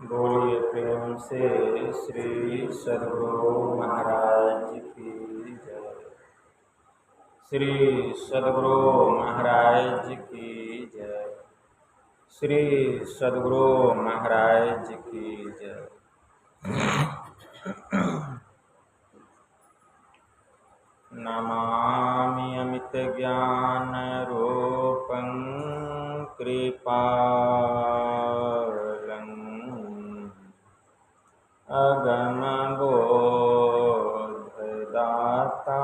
बोलिए प्रेम से श्री सद्गुरु महाराज की जय। श्री सद्गुरु महाराज की जय। श्री सद्गुरु महाराज की जय। नमामि अमित ज्ञान रूपं कृपालं अगम बोधदाता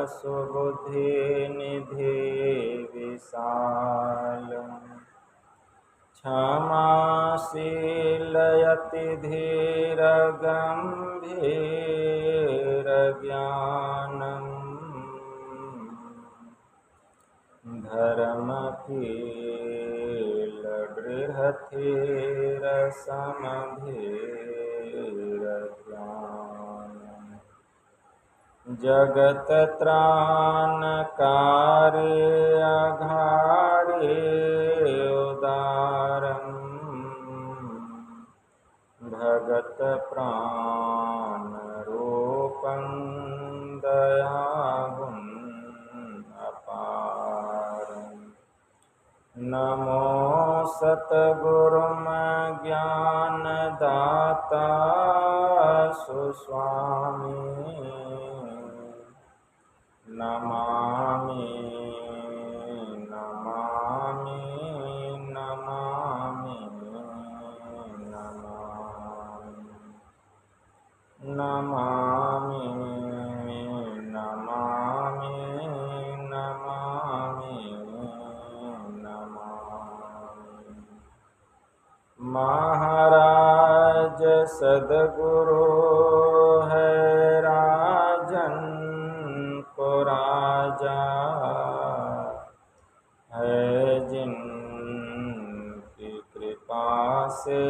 सुबुद्धि निधि विशालम् क्षमाशीलयति धीर गंभीर ज्ञानम् धर्मकील दृढ़धीर समधीर ज्ञानम् जगत त्राणकारे अघारे उदारम् भगत प्राण रूपं दयागुण अपारम् नमो सतगुरुम ज्ञानदाता सुस्वामी नमामि नमामि नमामि नमामि नमामि नमामि नमामि नमामि। महाराज सद्गुरु है राजन को राजा है जिनकी कृपा से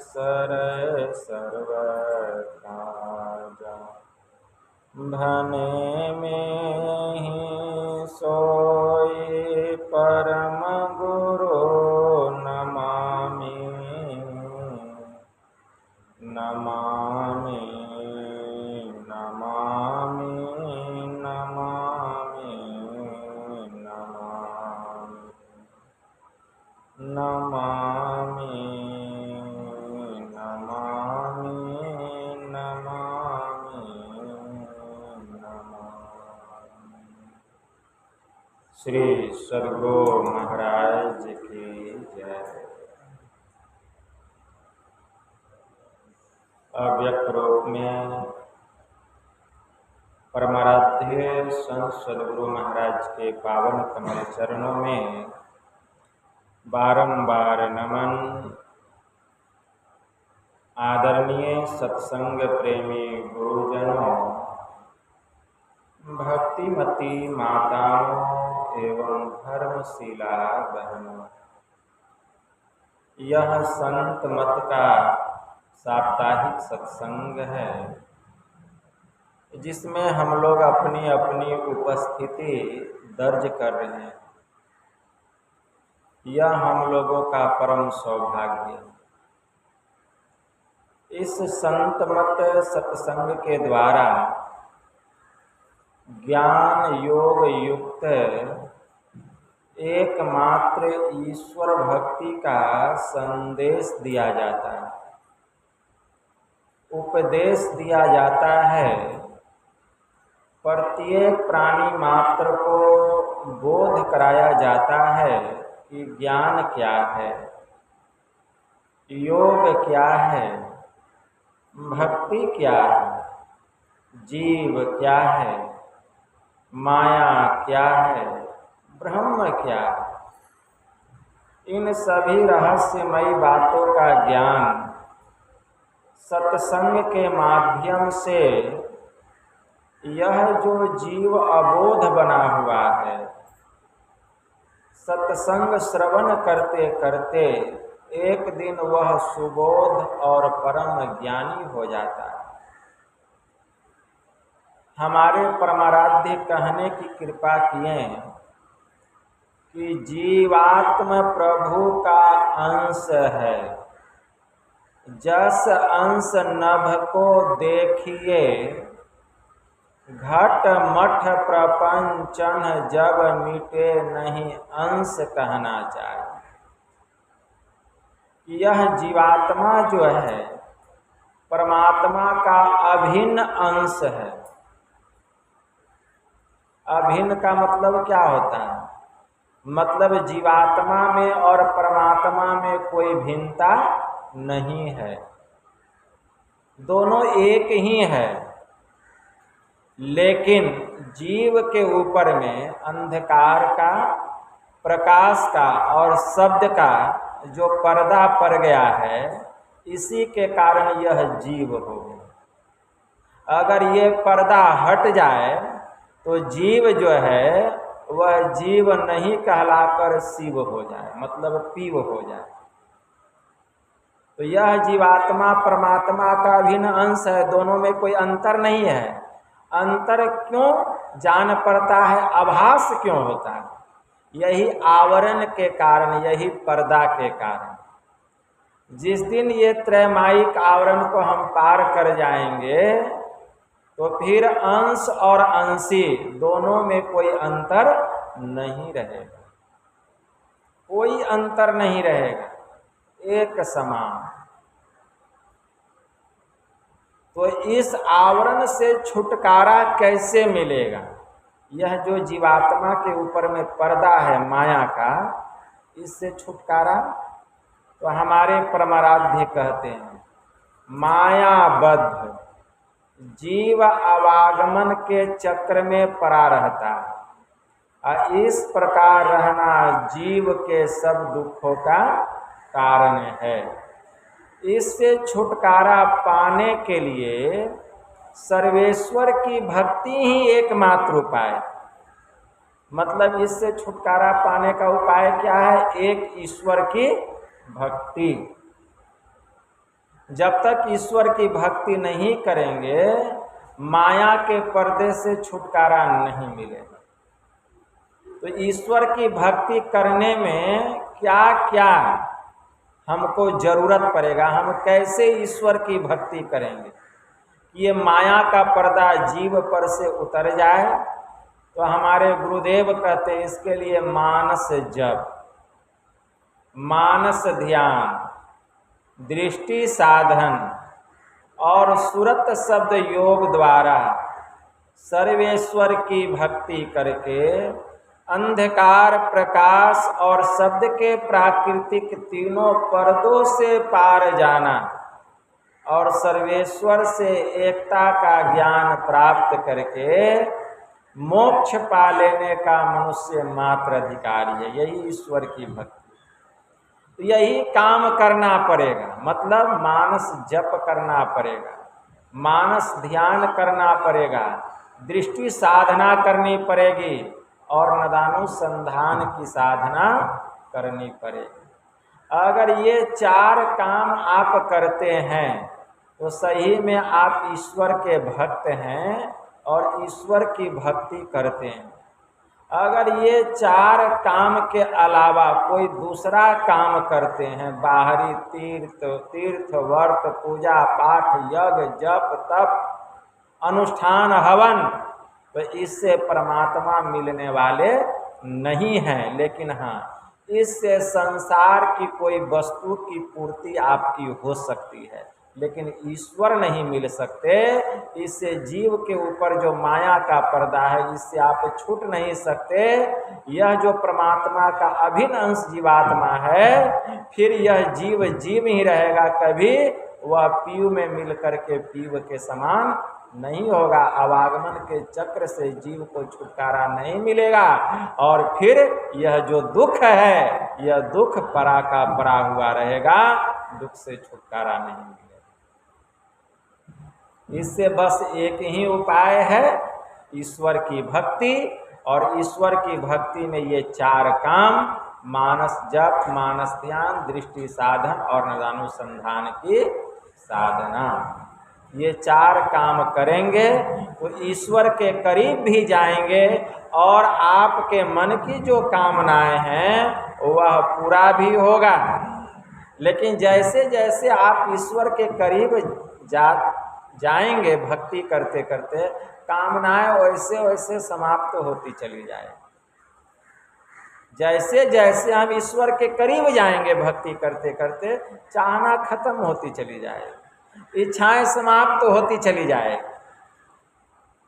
सरे सर्व काजा भने में ही सोई परम गुरु नमामि नमामि नमामि नमामि नमामि नमामि नमामि नमामि। श्री सद्गुरु महाराज की जय। अव्यक्त रूप में परमाराध्य संत सद्गुरु महाराज के पावन कमल चरणों में बारंबार नमन। आदरणीय सत्संग प्रेमी गुरुजनों, भक्तिमती माताओं एवं धर्मशीला बहनों, यह संत मत का साप्ताहिक सत्संग है जिसमें हम लोग अपनी अपनी उपस्थिति दर्ज कर रहे हैं। यह हम लोगों का परम सौभाग्य है। इस संत मत सत्संग के द्वारा ज्ञान योग युक्त एकमात्र ईश्वर भक्ति का संदेश दिया जाता है, उपदेश दिया जाता है। प्रत्येक प्राणी मात्र को बोध कराया जाता है कि ज्ञान क्या है, योग क्या है, भक्ति क्या है, जीव क्या है, माया क्या है, ब्रह्म क्या है। इन सभी रहस्यमयी बातों का ज्ञान सत्संग के माध्यम से यह जो जीव अबोध बना हुआ है, सत्संग श्रवण करते करते एक दिन वह सुबोध और परम ज्ञानी हो जाता है। हमारे परमाराध्य कहने की कृपा किए कि जीवात्म प्रभु का अंश है। जस अंश नभ को देखिए, घट मठ प्रपंचन जब मिटे नहीं अंश कहना चाहिए। यह जीवात्मा जो है परमात्मा का अभिन्न अंश है। अभिन्न का मतलब क्या होता है? मतलब जीवात्मा में और परमात्मा में कोई भिन्नता नहीं है, दोनों एक ही है। लेकिन जीव के ऊपर में अंधकार का, प्रकाश का और शब्द का जो पर्दा पड़ गया है, इसी के कारण यह जीव हो गया। अगर ये पर्दा हट जाए तो जीव जो है वह जीव नहीं कहलाकर शिव हो जाए, मतलब पीव हो जाए। तो यह जीवात्मा परमात्मा का अभिन्न अंश है, दोनों में कोई अंतर नहीं है। अंतर क्यों जान पड़ता है, आभास क्यों होता है? यही आवरण के कारण, यही पर्दा के कारण। जिस दिन ये त्रैमायिक आवरण को हम पार कर जाएंगे तो फिर अंश और अंशी दोनों में कोई अंतर नहीं रहेगा, कोई अंतर नहीं रहेगा, एक समान। तो इस आवरण से छुटकारा कैसे मिलेगा? यह जो जीवात्मा के ऊपर में पर्दा है माया का, इससे छुटकारा तो हमारे परमाराध्य कहते हैं, मायाबद्ध जीव अवागमन के चक्र में पड़ा रहता है। और इस प्रकार रहना जीव के सब दुखों का कारण है। इससे छुटकारा पाने के लिए सर्वेश्वर की भक्ति ही एकमात्र उपाय। मतलब इससे छुटकारा पाने का उपाय क्या है? एक ईश्वर की भक्ति। जब तक ईश्वर की भक्ति नहीं करेंगे, माया के पर्दे से छुटकारा नहीं मिलेगा। तो ईश्वर की भक्ति करने में क्या क्या हमको जरूरत पड़ेगा, हम कैसे ईश्वर की भक्ति करेंगे कि ये माया का पर्दा जीव पर से उतर जाए? तो हमारे गुरुदेव कहते हैं इसके लिए मानस जप, मानस ध्यान, दृष्टि साधन और सुरत शब्द योग द्वारा सर्वेश्वर की भक्ति करके अंधकार, प्रकाश और शब्द के प्राकृतिक तीनों पर्दों से पार जाना और सर्वेश्वर से एकता का ज्ञान प्राप्त करके मोक्ष पा लेने का मनुष्य मात्र अधिकारी है। यही ईश्वर की भक्ति। तो यही काम करना पड़ेगा, मतलब मानस जप करना पड़ेगा, मानस ध्यान करना पड़ेगा, दृष्टि साधना करनी पड़ेगी और नदानुसंधान की साधना करनी पड़ेगी। अगर ये चार काम आप करते हैं तो सही में आप ईश्वर के भक्त हैं और ईश्वर की भक्ति करते हैं। अगर ये चार काम के अलावा कोई दूसरा काम करते हैं, बाहरी तीर्थ व्रत, पूजा पाठ, यज्ञ, जप, तप, अनुष्ठान, हवन, तो इससे परमात्मा मिलने वाले नहीं हैं। लेकिन हाँ, इससे संसार की कोई वस्तु की पूर्ति आपकी हो सकती है, लेकिन ईश्वर नहीं मिल सकते। इससे जीव के ऊपर जो माया का पर्दा है, इससे आप छूट नहीं सकते। यह जो परमात्मा का अभिन्न अंश जीवात्मा है, फिर यह जीव जीव ही रहेगा, कभी वह पीव में मिल करके पीव के समान नहीं होगा। आवागमन के चक्र से जीव को छुटकारा नहीं मिलेगा और फिर यह जो दुख है, यह दुख परा का परा हुआ रहेगा, दुख से छुटकारा नहीं मिलेगा। इससे बस एक ही उपाय है, ईश्वर की भक्ति। और ईश्वर की भक्ति में ये चार काम, मानस जप, मानस ध्यान, दृष्टि साधन और नदानुसंधान की साधना, ये चार काम करेंगे तो ईश्वर के करीब भी जाएंगे और आपके मन की जो कामनाएं हैं वह पूरा भी होगा। लेकिन जैसे जैसे आप ईश्वर के करीब जाएंगे भक्ति करते करते, कामनाएं वैसे वैसे समाप्त होती चली जाए। जैसे जैसे हम ईश्वर के करीब जाएंगे भक्ति करते करते, चाहना खत्म होती चली जाए, इच्छाएं समाप्त होती चली जाए।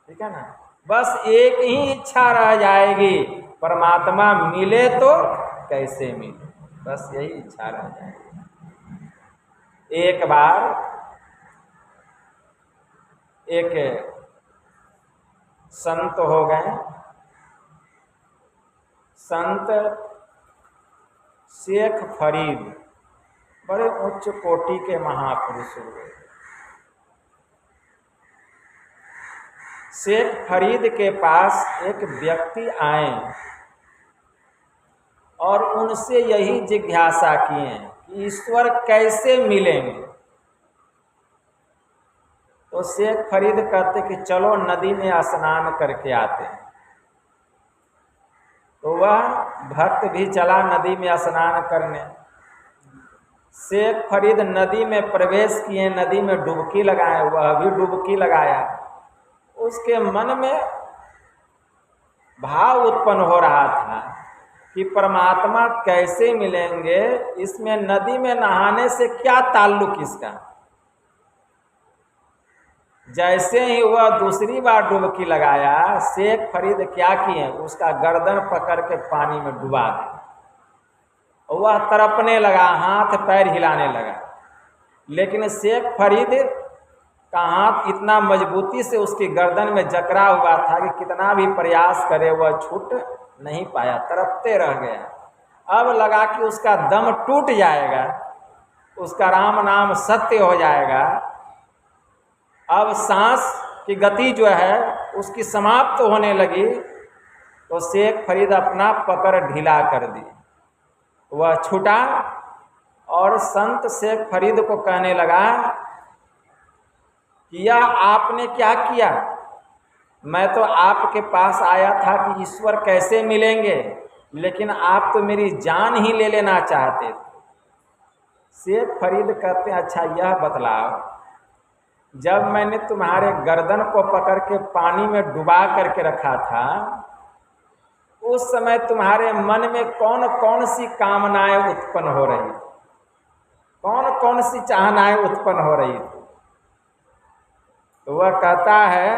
ठीक है ना। बस एक ही इच्छा रह जाएगी, परमात्मा मिले तो कैसे मिले, बस यही इच्छा रह जाएगी। एक बार एक संत हो गए, संत शेख फरीद, बड़े उच्च कोटि के महापुरुष हुए। शेख फरीद के पास एक व्यक्ति आए और उनसे यही जिज्ञासा किए कि ईश्वर कैसे मिलेंगे। तो शेख फरीद कहते कि चलो नदी में स्नान करके आते हैं। तो वह भक्त भी चला नदी में स्नान करने। शेख फरीद नदी में प्रवेश किए, नदी में डुबकी लगाए, वह भी डुबकी लगाया। उसके मन में भाव उत्पन्न हो रहा था कि परमात्मा कैसे मिलेंगे, इसमें नदी में नहाने से क्या ताल्लुक इसका। जैसे ही वह दूसरी बार डुबकी लगाया, शेख फरीद क्या किए, उसका गर्दन पकड़ के पानी में डुबा दिया। वह तड़पने लगा, हाथ पैर हिलाने लगा, लेकिन शेख फरीद का हाथ इतना मजबूती से उसकी गर्दन में जकड़ा हुआ था कि कितना भी प्रयास करे वह छूट नहीं पाया, तड़पते रह गया। अब लगा कि उसका दम टूट जाएगा, उसका राम नाम सत्य हो जाएगा, अब सांस की गति जो है उसकी समाप्त होने लगी। तो शेख फरीद अपना पकड़ ढीला कर दी, वह छूटा और संत शेख फरीद को कहने लगा कि यह आपने क्या किया, मैं तो आपके पास आया था कि ईश्वर कैसे मिलेंगे, लेकिन आप तो मेरी जान ही ले लेना चाहते थे। शेख फरीद कहते हैं अच्छा यह बतलाओ, जब मैंने तुम्हारे गर्दन को पकड़ के पानी में डुबा करके रखा था, उस समय तुम्हारे मन में कौन कौन सी कामनाएं उत्पन्न हो रही थी, कौन कौन सी चाहनाएं उत्पन्न हो रही थी। तो वह कहता है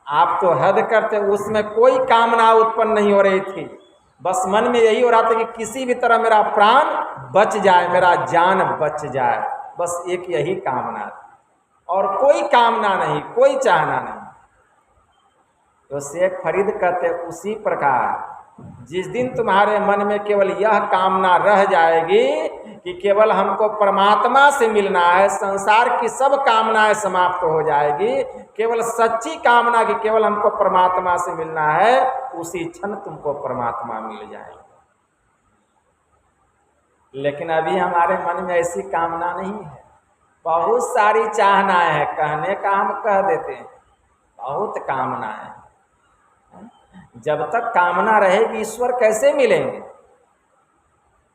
आप तो हद करते, उसमें कोई कामना उत्पन्न नहीं हो रही थी, बस मन में यही हो रहा था कि किसी भी तरह मेरा प्राण बच जाए, मेरा जान बच जाए, बस एक यही कामना थी और कोई कामना नहीं, कोई चाहना नहीं। तो शेख फरीद कहते उसी प्रकार जिस दिन तुम्हारे मन में केवल यह कामना रह जाएगी कि केवल हमको परमात्मा से मिलना है, संसार की सब कामनाएं समाप्त हो जाएगी, केवल सच्ची कामना कि केवल हमको परमात्मा से मिलना है, उसी क्षण तुमको परमात्मा मिल जाएगा। लेकिन अभी हमारे मन में ऐसी कामना नहीं है, बहुत सारी चाहनाएं हैं, कहने का हम कह देते हैं, बहुत कामनाएं हैं। जब तक कामना रहेगी ईश्वर कैसे मिलेंगे।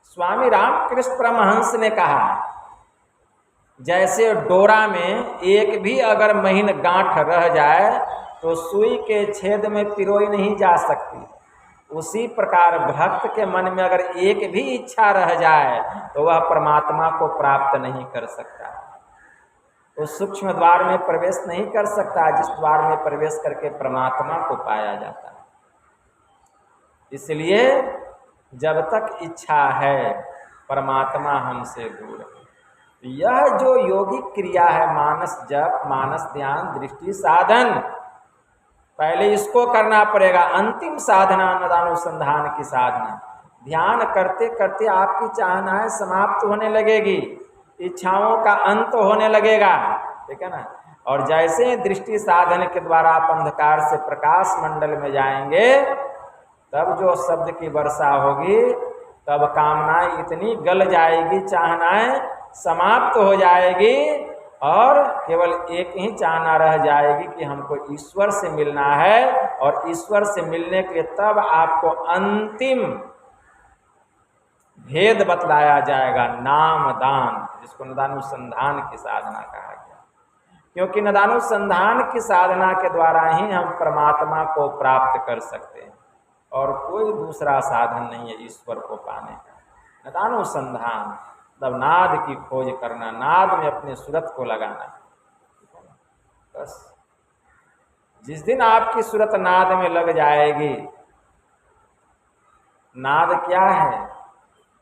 स्वामी रामकृष्ण परमहंस ने कहा जैसे डोरा में एक भी अगर महीन गांठ रह जाए तो सुई के छेद में पिरोई नहीं जा सकती, उसी प्रकार भक्त के मन में अगर एक भी इच्छा रह जाए तो वह परमात्मा को प्राप्त नहीं कर सकता, उस सूक्ष्म द्वार में प्रवेश नहीं कर सकता जिस द्वार में प्रवेश करके परमात्मा को पाया जाता है। इसलिए जब तक इच्छा है परमात्मा हमसे दूर है। यह जो योगिक क्रिया है, मानस जप, मानस ध्यान, दृष्टि साधन, पहले इसको करना पड़ेगा। अंतिम साधना अनुसंधान की साधना, ध्यान करते करते आपकी चाहनाएं समाप्त होने लगेगी, इच्छाओं का अंत होने लगेगा, ठीक है ना। और जैसे दृष्टि साधन के द्वारा आप अंधकार से प्रकाश मंडल में जाएंगे, तब जो शब्द की वर्षा होगी, तब कामनाएं इतनी गल जाएगी, चाहनाएं समाप्त हो जाएगी और केवल एक ही चाहना रह जाएगी कि हमको ईश्वर से मिलना है। और ईश्वर से मिलने के लिए तब आपको अंतिम भेद बतलाया जाएगा नाम दान, जिसको नदानुसंधान की साधना कहा गया। क्योंकि नदानुसंधान की साधना के द्वारा ही हम परमात्मा को प्राप्त कर सकते हैं, और कोई दूसरा साधन नहीं है ईश्वर को पाने का। नदानुसंधान मतलब नाद की खोज करना, नाद में अपने सूरत को लगाना। बस जिस दिन आपकी सूरत नाद में लग जाएगी, नाद क्या है?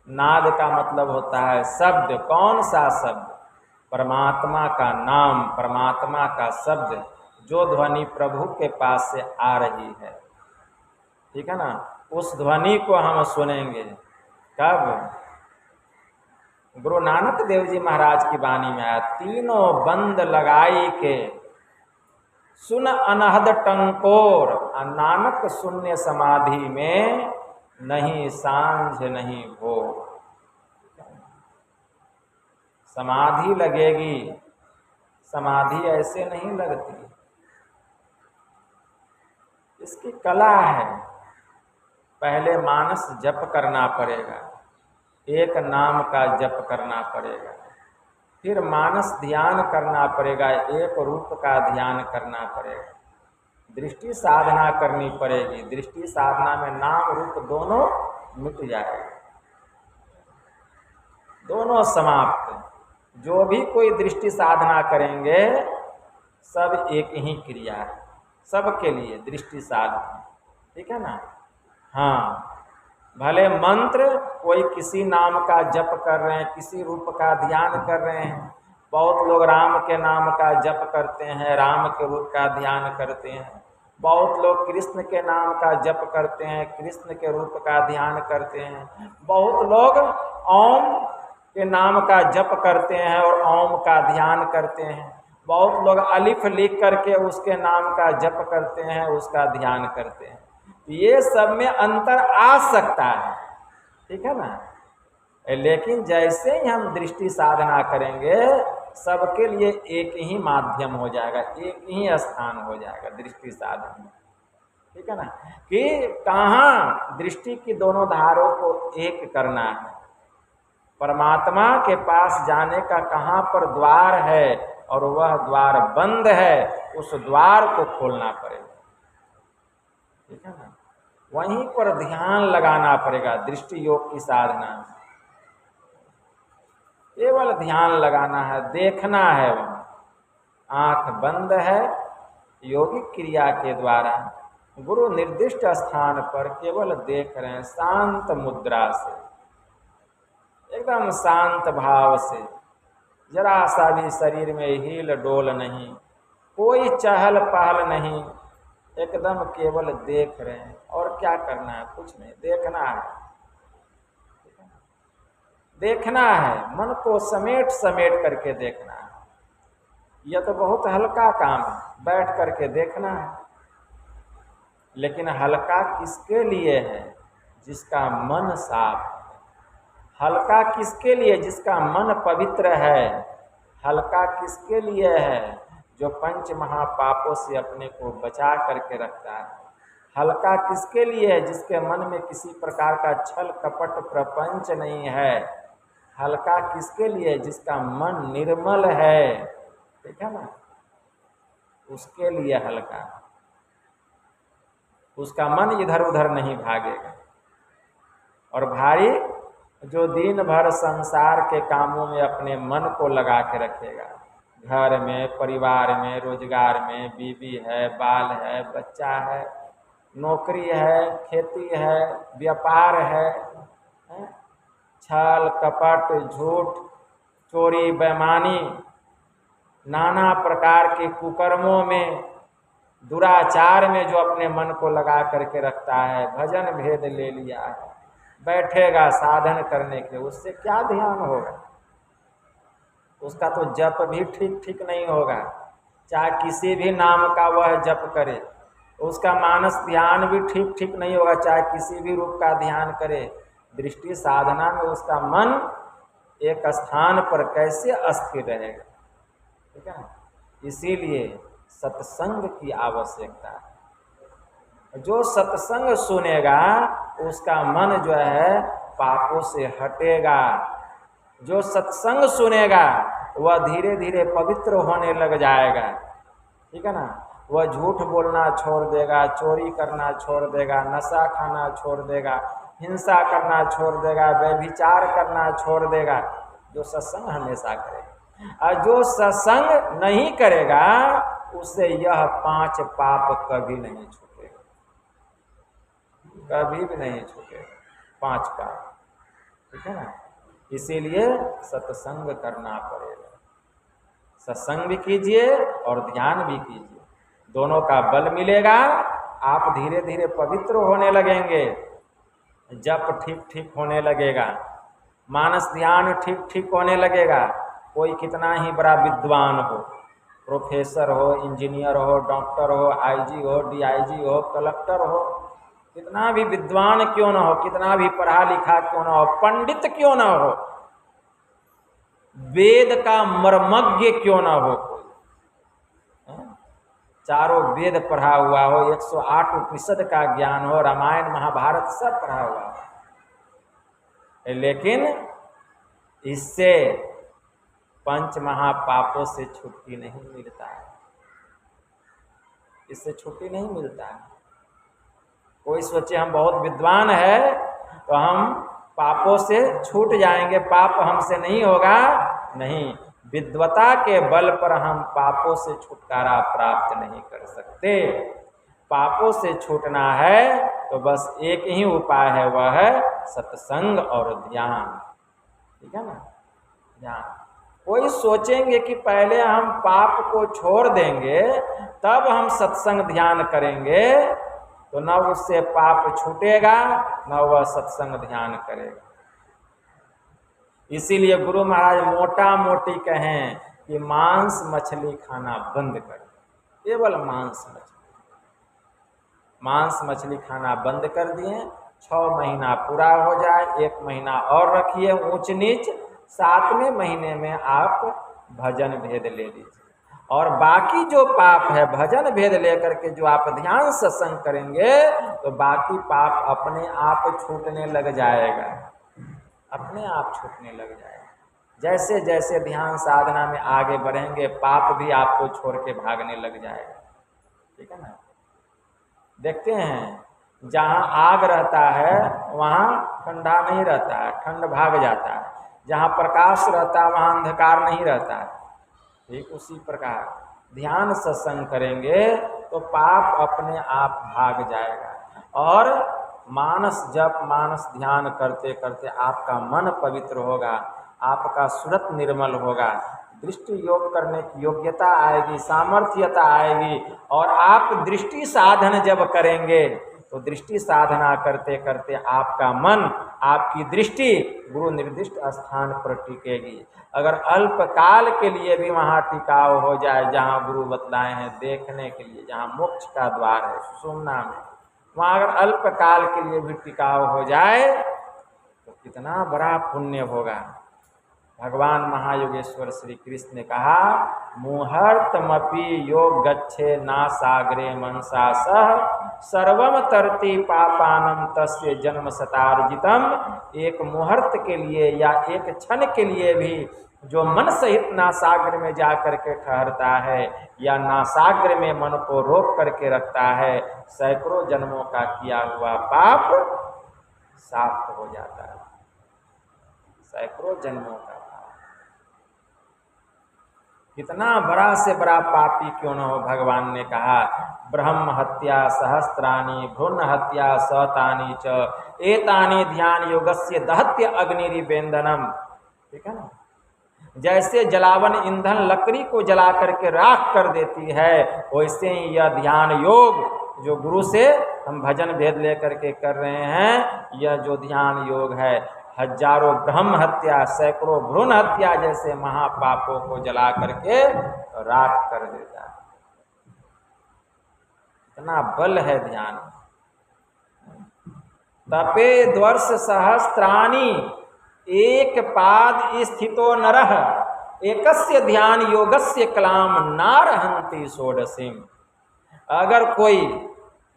नाद का मतलब होता है शब्द। कौन सा शब्द? परमात्मा का नाम, परमात्मा का शब्द, जो ध्वनि प्रभु के पास से आ रही है, ठीक है ना, उस ध्वनि को हम सुनेंगे। कब? गुरु नानक देव जी महाराज की वाणी में आया, तीनों बंद लगाई के सुन अनहद टंकोर, नानक शून्य समाधि में नहीं सांझ नहीं भोर। समाधि लगेगी, समाधि ऐसे नहीं लगती, इसकी कला है। पहले मानस जप करना पड़ेगा, एक नाम का जप करना पड़ेगा, फिर मानस ध्यान करना पड़ेगा, एक रूप का ध्यान करना पड़ेगा, दृष्टि साधना करनी पड़ेगी। दृष्टि साधना में नाम रूप दोनों मिट जाएगा, दोनों समाप्त। जो भी कोई दृष्टि साधना करेंगे सब एक ही क्रिया है, सबके लिए दृष्टि साधना, ठीक है ना। हाँ, भले मंत्र कोई किसी नाम का जप कर रहे हैं, किसी रूप का ध्यान कर रहे हैं। बहुत लोग राम के नाम का जप करते हैं, राम के रूप का ध्यान करते हैं। बहुत लोग कृष्ण के नाम का जप करते हैं, कृष्ण के रूप का ध्यान करते हैं। बहुत लोग ओम के नाम का जप करते हैं और ओम का ध्यान करते हैं। बहुत लोग अलिफ लिख करके उसके नाम का जप करते हैं, उसका ध्यान करते हैं। ये सब में अंतर आ सकता है, ठीक है ना। लेकिन जैसे ही हम दृष्टि साधना करेंगे, सबके लिए एक ही माध्यम हो जाएगा, एक ही स्थान हो जाएगा दृष्टि साधन में, ठीक है ना। कि कहाँ दृष्टि की दोनों धारों को एक करना है, परमात्मा के पास जाने का कहाँ पर द्वार है और वह द्वार बंद है, उस द्वार को खोलना पड़ेगा, ठीक है ना। वहीं पर ध्यान लगाना पड़ेगा। दृष्टि योग की साधना केवल ध्यान लगाना है, देखना है। वहाँ आंख बंद है, योगिक क्रिया के द्वारा गुरु निर्दिष्ट स्थान पर केवल देख रहे हैं, शांत मुद्रा से, एकदम शांत भाव से, जरा सा भी शरीर में हिल डोल नहीं, कोई चहल पहल नहीं, एकदम केवल देख रहे हैं। और क्या करना है? कुछ नहीं, देखना है, देखना है, मन को समेट समेट करके देखना है। यह तो बहुत हल्का काम है, बैठ करके देखना है। लेकिन हल्का किसके लिए है? जिसका मन साफ है। हल्का किसके लिए? जिसका मन पवित्र है। हल्का किसके लिए है? जो पंच महापापों से अपने को बचा करके रखता है। हल्का किसके लिए है? जिसके मन में किसी प्रकार का छल कपट प्रपंच नहीं है। हल्का किसके लिए? जिसका मन निर्मल है, ठीक है ना, उसके लिए हल्का। उसका मन इधर उधर नहीं भागेगा। और भारी जो दिन भर संसार के कामों में अपने मन को लगा के रखेगा, घर में, परिवार में, रोजगार में, बीवी है, बाल है, बच्चा है, नौकरी है, खेती है, व्यापार है, छल कपट झूठ चोरी बेईमानी, नाना प्रकार के कुकर्मों में, दुराचार में जो अपने मन को लगा करके रखता है, भजन भेद ले लिया है, बैठेगा साधन करने के, उससे क्या ध्यान होगा? उसका तो जप भी ठीक ठीक नहीं होगा। चाहे किसी भी नाम का वह जप करे, उसका मानस ध्यान भी ठीक ठीक नहीं होगा, चाहे किसी भी रूप का ध्यान करे। दृष्टि साधना में उसका मन एक स्थान पर कैसे अस्थिर रहेगा, ठीक है। इसीलिए सत्संग की आवश्यकता है। जो सत्संग सुनेगा उसका मन जो है पापों से हटेगा। जो सत्संग सुनेगा वह धीरे धीरे पवित्र होने लग जाएगा। ठीक है ना। वह झूठ बोलना छोड़ देगा, चोरी करना छोड़ देगा, नशा खाना छोड़ देगा, हिंसा करना छोड़ देगा, व्यभिचार करना छोड़ देगा। जो सत्संग हमेशा करेगा। और जो सत्संग नहीं करेगा उससे यह 5 पाप कभी नहीं छूटेगा, कभी भी नहीं छूटेगा 5 पाप। ठीक है ना। इसीलिए सत्संग करना पड़ेगा। सत्संग भी कीजिए और ध्यान भी कीजिए, दोनों का बल मिलेगा। आप धीरे धीरे पवित्र होने लगेंगे। जप ठीक ठीक होने लगेगा, मानस ध्यान ठीक ठीक होने लगेगा। कोई कितना ही बड़ा विद्वान हो, प्रोफेसर हो, इंजीनियर हो, डॉक्टर हो, आईजी हो, डीआईजी हो, कलेक्टर हो, कितना भी विद्वान क्यों ना हो, कितना भी पढ़ा लिखा क्यों ना हो, पंडित क्यों ना हो, वेद का मर्मज्ञ क्यों ना हो, कोई चारों वेद पढ़ा हुआ हो, 108 उपनिषद का ज्ञान हो, रामायण महाभारत सब पढ़ा हुआ हो, लेकिन इससे 5 महापापों से छुट्टी नहीं मिलता है। इससे छुट्टी नहीं मिलता है। कोई सोचे हम बहुत विद्वान है तो हम पापों से छूट जाएंगे, पाप हमसे नहीं होगा। नहीं, विद्वता के बल पर हम पापों से छुटकारा प्राप्त नहीं कर सकते। पापों से छूटना है तो बस एक ही उपाय है, वह है सत्संग और ध्यान। ठीक है ना। ध्यान। कोई सोचेंगे कि पहले हम पाप को छोड़ देंगे तब हम सत्संग ध्यान करेंगे, तो न उससे पाप छूटेगा न वह सत्संग ध्यान करेगा। इसीलिए गुरु महाराज मोटा मोटी कहें कि मांस मछली खाना बंद कर, केवल मांस मछली खाना बंद कर दिए। 6 महीना पूरा हो जाए, 1 महीना और रखिए ऊंच नीच, 7वें महीने में आप भजन भेद ले लीजिए। और बाकी जो पाप है भजन भेद लेकर के जो आप ध्यान सत्संग करेंगे तो बाकी पाप अपने आप छूटने लग जाएगा, अपने आप छूटने लग जाएगा। जैसे जैसे ध्यान साधना में आगे बढ़ेंगे पाप भी आपको छोड़ के भागने लग जाएगा। ठीक है ना। देखते हैं जहाँ आग रहता है वहाँ ठंडा नहीं रहता है, ठंड भाग जाता है। जहाँ प्रकाश रहता है वहाँ अंधकार नहीं रहता है। ठीक उसी प्रकार ध्यान सत्संग करेंगे तो पाप अपने आप भाग जाएगा। और मानस जप मानस ध्यान करते करते आपका मन पवित्र होगा, आपका सूरत निर्मल होगा, दृष्टि योग करने की योग्यता आएगी, सामर्थ्यता आएगी। और आप दृष्टि साधन जब करेंगे तो दृष्टि साधना करते करते आपका मन, आपकी दृष्टि गुरु निर्दिष्ट स्थान पर टिकेगी। अगर अल्प काल के लिए भी वहाँ टिकाव हो जाए, जहाँ गुरु बतलाए हैं देखने के लिए, जहाँ मोक्ष का द्वार है सुषुम्ना में, वहाँ अगर अल्प काल के लिए भी टिकाव हो जाए तो कितना बड़ा पुण्य होगा। भगवान महायोगेश्वर श्री कृष्ण ने कहा, मुहूर्तमपि योग गच्छे ना सागरे मनसा सह सर्वम तरति पापानम तस्य जन्म शतार्जितम। एक मुहूर्त के लिए या एक क्षण के लिए भी जो मन सहित नासाग्र में जा करके ठहरता है या नासाग्र में मन को रोक करके रखता है, सैकड़ों जन्मों का किया हुआ पाप साफ हो जाता है। सैकड़ों जन्मों का कितना बड़ा से बड़ा पापी क्यों न हो, भगवान ने कहा ब्रह्म हत्या सहस्त्राणि भ्रूण हत्या शतानि च एतानि ध्यान योगस्य दहत्य अग्निरिवेन्दनम। ठीक है ना। जैसे जलावन ईंधन लकड़ी को जला करके राख कर देती है, वैसे ही यह ध्यान योग जो गुरु से हम भजन भेद लेकर के कर रहे हैं, यह जो ध्यान योग है हजारों ब्रह्म हत्या सैकड़ों भ्रूण हत्या जैसे महापापों को जला करके राख कर देता है। इतना बल है ध्यान। तपे द्वर्ष सहस्त्राणि एक पाद स्थितो नरः एकस्य ध्यान योगस्य कलाम नारहंति षोडशीम। अगर कोई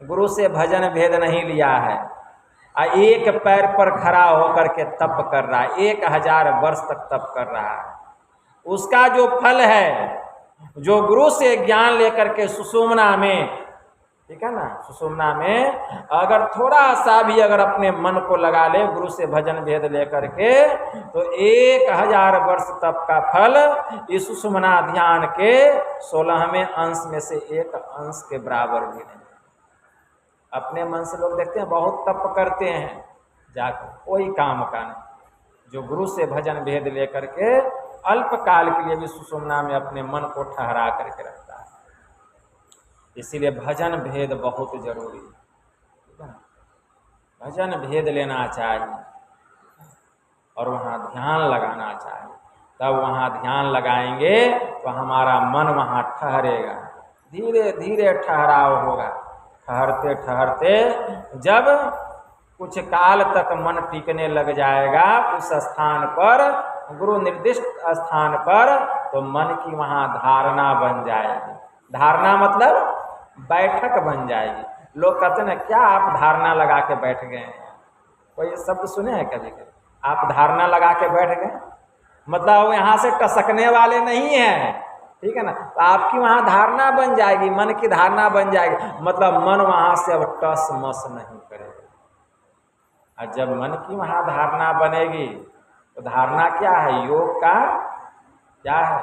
गुरु से भजन भेद नहीं लिया है, एक पैर पर खड़ा होकर के तप कर रहा है, 1000 वर्ष तक तप कर रहा है, उसका जो फल है, जो गुरु से ज्ञान लेकर के सुषुम्ना में, ठीक है ना, सुषुम्ना में अगर थोड़ा सा भी अगर अपने मन को लगा ले गुरु से भजन भेद लेकर के, तो 1000 वर्ष तप का फल इस सुषुम्ना ध्यान के 16वें अंश में से एक अंश के बराबर भी नहीं। अपने मन से लोग देखते हैं बहुत तप करते हैं, जाकर कोई काम का नहीं। जो गुरु से भजन भेद लेकर के अल्प काल के लिए भी सुषुम्ना में अपने मन को ठहरा करके रखता है। इसीलिए भजन भेद बहुत जरूरी है, भजन भेद लेना चाहिए और वहाँ ध्यान लगाना चाहिए। तब वहाँ ध्यान लगाएंगे तो हमारा मन वहाँ ठहरेगा, धीरे धीरे ठहराव होगा। ठहरते ठहरते जब कुछ काल तक मन टिकने लग जाएगा उस स्थान पर, गुरु निर्दिष्ट स्थान पर, तो मन की वहाँ धारणा बन जाएगी। धारणा मतलब बैठक बन जाएगी। लोग कहते हैं क्या आप धारणा लगा के बैठ गए हैं? कोई शब्द सुने हैं कभी कभी? आप धारणा लगा के बैठ गए, मतलब वो यहाँ से टसकने वाले नहीं हैं, ठीक है ना। तो आपकी वहाँ धारणा बन जाएगी, मन की धारणा बन जाएगी, मतलब मन वहाँ से अब टस मस नहीं करेगा। और जब मन की वहाँ धारणा बनेगी तो धारणा क्या है? योग का क्या है?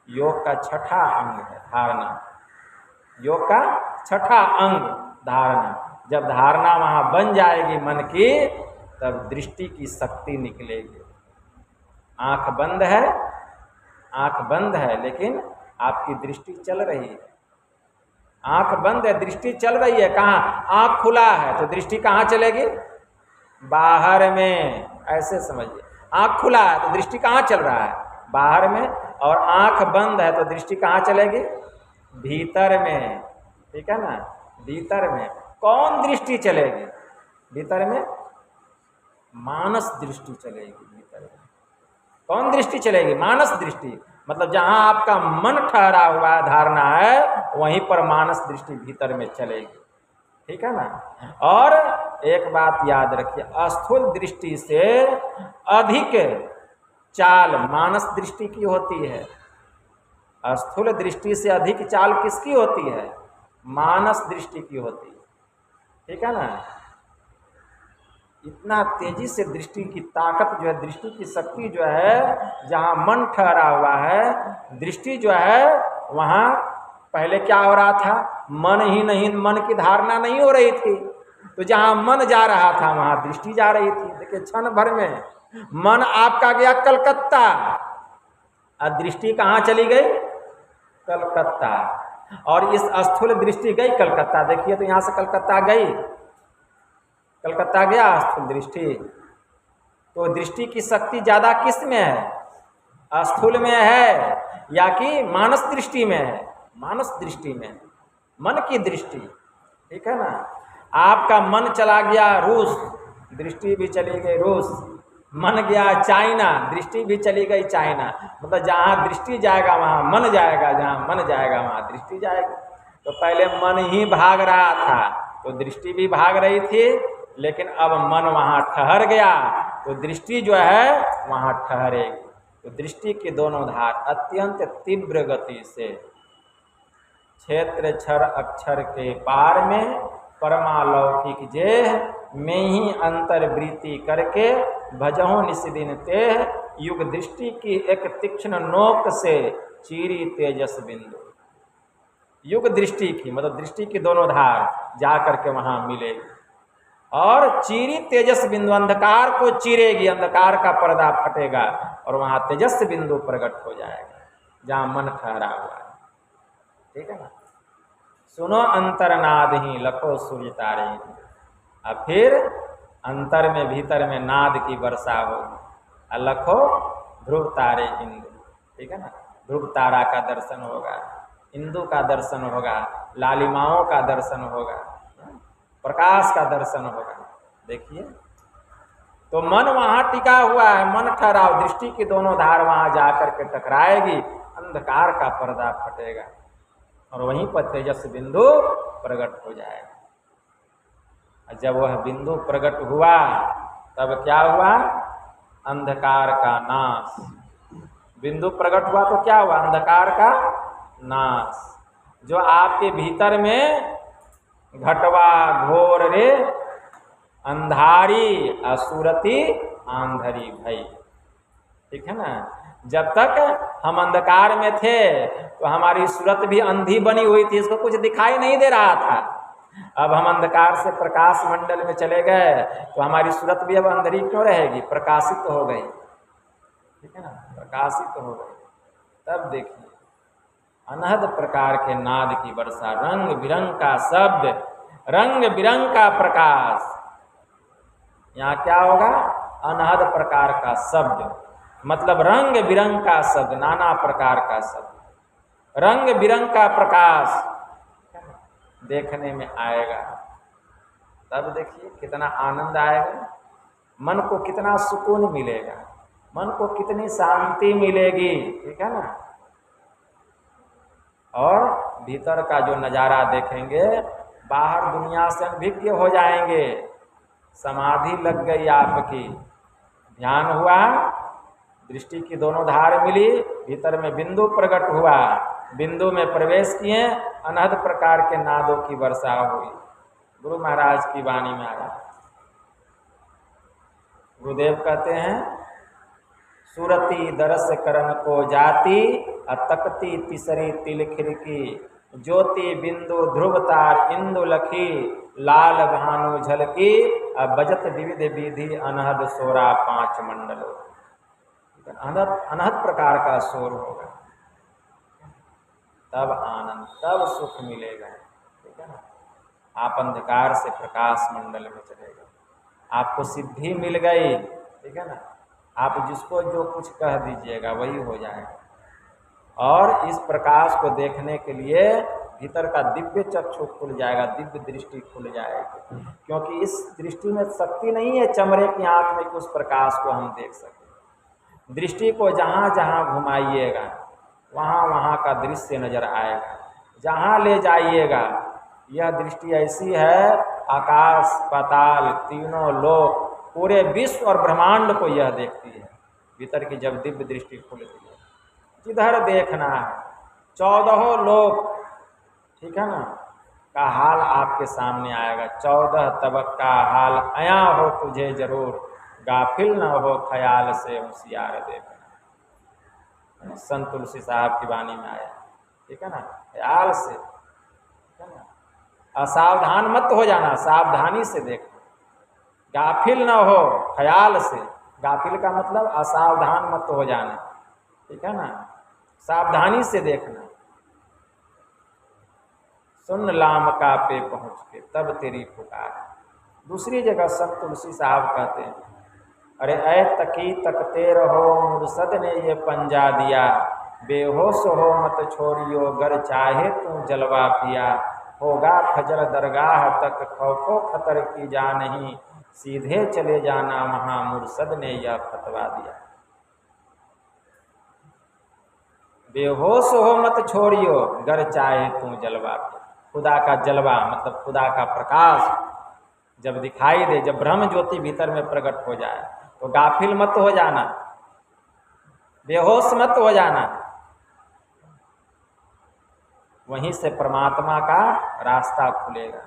योग का छठा अंग है धारणा। योग का छठा अंग धारणा। जब धारणा वहाँ बन जाएगी मन की, तब दृष्टि की शक्ति निकलेगी। आंख बंद है, आंख बंद है लेकिन आपकी दृष्टि चल रही है। आंख बंद है, दृष्टि चल रही है। कहाँ? आंख खुला है तो दृष्टि कहाँ चलेगी? बाहर में। ऐसे समझिए, आंख खुला है तो दृष्टि कहाँ चल रहा है? बाहर में। और आंख बंद है तो दृष्टि कहाँ चलेगी? भीतर में, ठीक है ना, भीतर में। कौन दृष्टि चलेगी भीतर में? मानस दृष्टि चलेगी भीतर में। कौन दृष्टि चलेगी? मानस दृष्टि। मतलब जहाँ आपका मन ठहरा हुआ धारणा है, वहीं पर मानस दृष्टि भीतर में चलेगी, ठीक है ना। और एक बात याद रखिए, स्थूल दृष्टि से अधिक चाल मानस दृष्टि की होती है। स्थूल दृष्टि से अधिक चाल किसकी होती है? मानस दृष्टि की होती है, ठीक है ना। इतना तेजी से दृष्टि की ताकत जो है, दृष्टि की शक्ति जो है, जहाँ मन ठहरा हुआ है, दृष्टि जो है वहाँ पहले क्या हो रहा था? मन ही नहीं, मन की धारणा नहीं हो रही थी, तो जहाँ मन जा रहा था वहाँ दृष्टि जा रही थी। देखिए क्षण भर में मन आपका गया कलकत्ता, और दृष्टि कहाँ चली गई? कलकत्ता। और इस स्थूल दृष्टि गई कलकत्ता। देखिए तो यहाँ से कलकत्ता गई, कलकत्ता गया स्थूल दृष्टि। तो दृष्टि की शक्ति ज़्यादा किस में है? स्थूल में है या कि मानस दृष्टि में है? मानस दृष्टि में, मन की दृष्टि, ठीक है ना। आपका मन चला गया रूस, दृष्टि भी चली गई रूस। मन गया चाइना, दृष्टि भी चली गई चाइना। मतलब जहाँ दृष्टि जाएगा वहाँ मन जाएगा, जहाँ मन जाएगा वहाँ दृष्टि जाएगी। तो पहले मन ही भाग रहा था तो दृष्टि भी भाग रही थी, लेकिन अब मन वहाँ ठहर गया तो दृष्टि जो है वहाँ ठहरेगी। तो दृष्टि के दोनों धार अत्यंत तीव्र गति से क्षेत्र क्षर अक्षर के पार में परमालौकिक जेह में ही अंतर्वृत्ति करके भजहु निस्दिन तेह, युग दृष्टि की एक तीक्ष्ण नोक से चीरी तेजस बिंदु। युग दृष्टि की मतलब दृष्टि की दोनों धार जा करके वहाँ मिलेगी और चीरी तेजस बिंदु, अंधकार को चीरेगी, अंधकार का पर्दा फटेगा और वहाँ तेजस बिंदु प्रकट हो जाएगा जहाँ मन ठहरा हुआ है, ठीक है ना। सुनो अंतरनाद ही लखो सूर्य तारे, और फिर अंतर में भीतर में नाद की वर्षा होगी और लखो ध्रुव तारे इंदु, ठीक है ना। ध्रुव तारा का दर्शन होगा, इंदु का दर्शन होगा, लालिमाओं का दर्शन होगा, प्रकाश का दर्शन होगा। देखिए तो मन वहाँ टिका हुआ है, मन ठहराव, दृष्टि की दोनों धार वहाँ जाकर के टकराएगी, अंधकार का पर्दा फटेगा और वहीं पर तेजस बिंदु प्रकट हो जाएगा। जब वह बिंदु प्रकट हुआ तब क्या हुआ? अंधकार का नाश। बिंदु प्रकट हुआ तो क्या हुआ? अंधकार का नाश। जो आपके भीतर में घटवा घोर रे अंधारी असुरति आंधरी भई, ठीक है ना। जब तक हम अंधकार में थे तो हमारी सूरत भी अंधी बनी हुई थी, इसको कुछ दिखाई नहीं दे रहा था। अब हम अंधकार से प्रकाश मंडल में चले गए तो हमारी सूरत भी अब अंधेरी क्यों रहेगी? प्रकाशित हो गई, ठीक है ना, प्रकाशित हो गई। तब देखिए अनहद प्रकार के नाद की वर्षा, रंग बिरंग का शब्द, रंग बिरंग का प्रकाश। यहाँ क्या होगा? अनहद प्रकार का शब्द, मतलब रंग बिरंग का शब्द, नाना प्रकार का शब्द, रंग बिरंग का प्रकाश देखने में आएगा। तब देखिए कितना आनंद आएगा, मन को कितना सुकून मिलेगा, मन को कितनी शांति मिलेगी, ठीक है ना। और भीतर का जो नज़ारा देखेंगे, बाहर दुनिया से अनभिज्ञ हो जाएंगे। समाधि लग गई आपकी, ध्यान हुआ, दृष्टि की दोनों धार मिली, भीतर में बिंदु प्रकट हुआ, बिंदु में प्रवेश किए, अनहद प्रकार के नादों की वर्षा हुई। गुरु महाराज की वाणी में आया, गुरुदेव कहते हैं, सुरती दरस करन को जाती, अतकती तिसरी तिल खिड़की, ज्योति बिंदु ध्रुव तार इंदु लखी, लाल भानु झलकी, बजत विविध विधि अनहद सोरा पांच मंडलों। अनहद प्रकार का शोर होगा, तब आनंद, तब सुख मिलेगा, ठीक है ना। आप अंधकार से प्रकाश मंडल में चले गए, आपको सिद्धि मिल गई, ठीक है ना। आप जिसको जो कुछ कह दीजिएगा वही हो जाएगा। और इस प्रकाश को देखने के लिए भीतर का दिव्य चक्षु खुल जाएगा, दिव्य दृष्टि खुल जाएगी, क्योंकि इस दृष्टि में शक्ति नहीं है चमड़े की आंख में कि उस प्रकाश को हम देख सकें। दृष्टि को जहाँ जहाँ घुमाइएगा वहाँ वहाँ का दृश्य नजर आएगा, जहाँ ले जाइएगा। यह दृष्टि ऐसी है, आकाश पाताल तीनों लोक, पूरे विश्व और ब्रह्मांड को यह देखती है। भीतर की जब दिव्य दृष्टि खुलती है, जिधर देखना है 14 लोक, ठीक है ना, का हाल आपके सामने आएगा। 14 तबक का हाल आया हो तुझे जरूर, गाफिल न हो ख्याल से होशियार देखना। संत तुलसी साहब की वाणी में आया, ठीक है ना, ख्याल से, ठीक है ना, असावधान मत हो जाना, सावधानी से देखना। गाफिल न हो ख्याल से, गाफिल का मतलब असावधान मत हो जाना, ठीक है ना, सावधानी से देखना। सुन लाम का पे पहुँच के तब तेरी पुकार। दूसरी जगह संत तुलसी साहब कहते हैं, अरे ऐ तकी तकते रहो मुर्शद ने ये पंजा दिया, बेहोश हो मत छोड़ियो गर चाहे तू जलवा पिया, होगा खजल दरगाह तक खौफो खतर की जा नहीं, सीधे चले जाना वहाँ मुर्शद ने यह फतवा दिया। बेहोश हो मत छोड़ियो गर चाहे तू जलवा पिया। खुदा का जलवा मतलब खुदा का प्रकाश जब दिखाई दे, जब ब्रह्म ज्योति भीतर में प्रकट हो जाए तो गाफिल मत हो जाना, बेहोश मत हो जाना। वहीं से परमात्मा का रास्ता खुलेगा,